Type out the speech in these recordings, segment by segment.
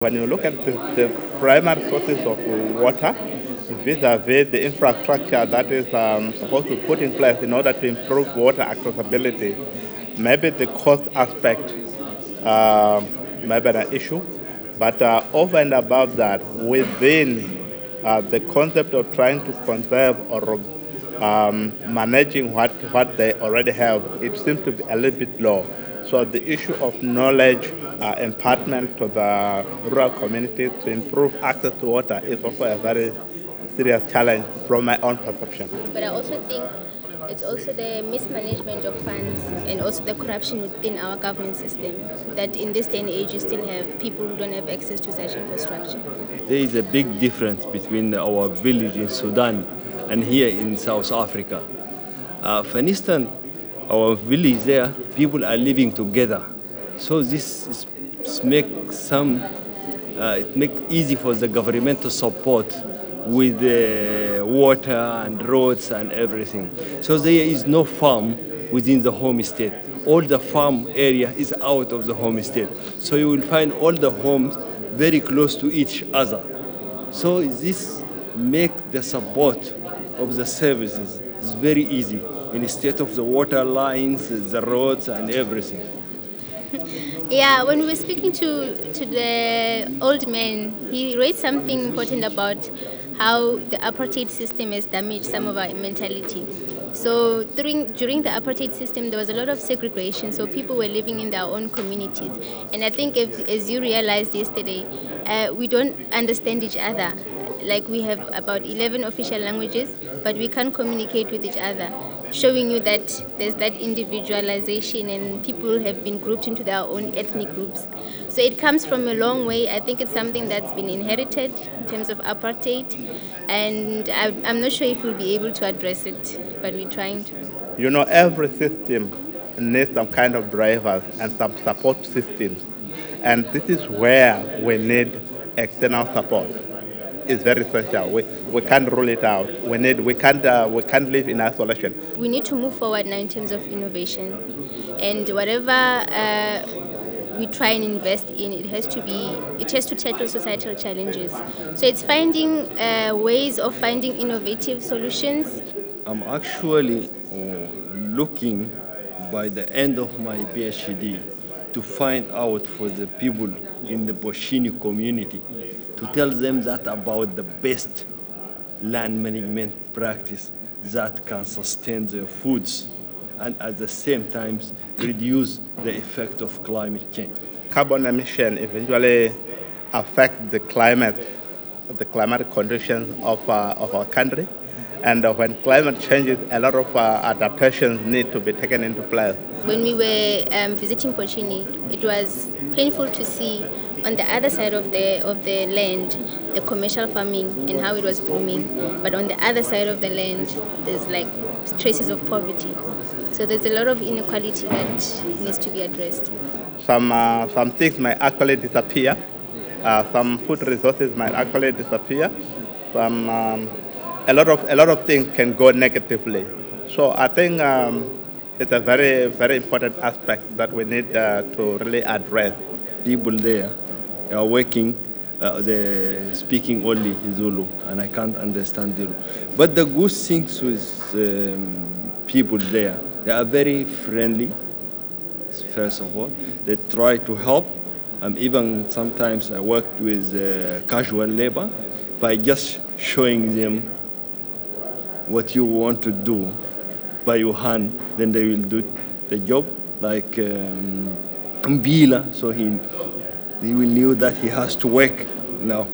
When you look at the primary sources of water vis-a-vis the infrastructure that is supposed to be put in place in order to improve water accessibility, maybe the cost aspect uh, may be an issue. But over and above that, within the concept of trying to conserve or managing what they already have, it seems to be a little bit low. So the issue of knowledge impartment to the rural communities to improve access to water is also a very serious challenge from my own perception. But I also think it's also the mismanagement of funds and also the corruption within our government system that in this day and age you still have people who don't have access to such infrastructure. There is a big difference between our village in Sudan and here in South Africa. For instance, our village there, people are living together. So make it make easy for the government to support with water and roads and everything. So there is no farm within the homestead. All the farm area is out of the homestead. So you will find all the homes very close to each other. So this make the support of the services is very easy instead of the water lines, the roads and everything. Yeah, when we were speaking to the old man, he raised something important about how the apartheid system has damaged some of our mentality. So during the apartheid system, there was a lot of segregation. So people were living in their own communities, and I think as you realized yesterday, we don't understand each other. Like we have about 11 official languages, but we can't communicate with each other, showing you that there's that individualization and people have been grouped into their own ethnic groups. So it comes from a long way. I think it's something that's been inherited in terms of apartheid, and I'm not sure if we'll be able to address it, but we're trying to. You know, every system needs some kind of drivers and some support systems. And this is where we need external support. It's very essential. We can't rule it out. We can't live in isolation. We need to move forward now in terms of innovation, and whatever we try and invest in, it has to tackle societal challenges. So it's finding ways of finding innovative solutions. I'm actually looking by the end of my PhD to find out for the people in the Boshini community to tell them that about the best land management practice that can sustain their foods and at the same time reduce the effect of climate change. Carbon emission eventually affect the climatic conditions of our country. And when climate changes, a lot of adaptations need to be taken into place. When we were visiting Pochini, it was painful to see on the other side of the land the commercial farming and how it was booming, but on the other side of the land there's like traces of poverty. So there's a lot of inequality that needs to be addressed. Some things might actually disappear. Some food resources might actually disappear. A lot of things can go negatively. So I think it's a very, very important aspect that we need to really address. People there are working, they're speaking only Zulu, and I can't understand Zulu. But the good things with people there, they are very friendly, first of all. They try to help. Even sometimes I worked with casual labor by just showing them what you want to do by your hand, then they will do the job like Mbila, so he will knew that he has to work now.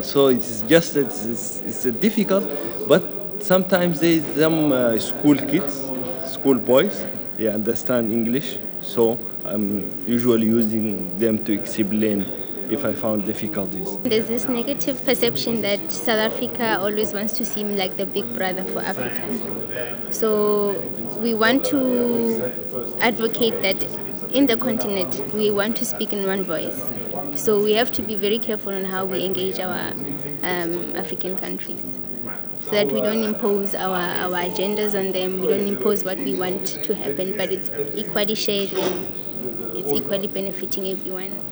So it's just it's difficult, but sometimes there is some school kids, school boys, they understand English, so I'm usually using them to explain if I found difficulties. There's this negative perception that South Africa always wants to seem like the big brother for Africa. So we want to advocate that in the continent we want to speak in one voice. So we have to be very careful on how we engage our African countries, so that we don't impose our agendas on them, we don't impose what we want to happen, but it's equally shared and it's equally benefiting everyone.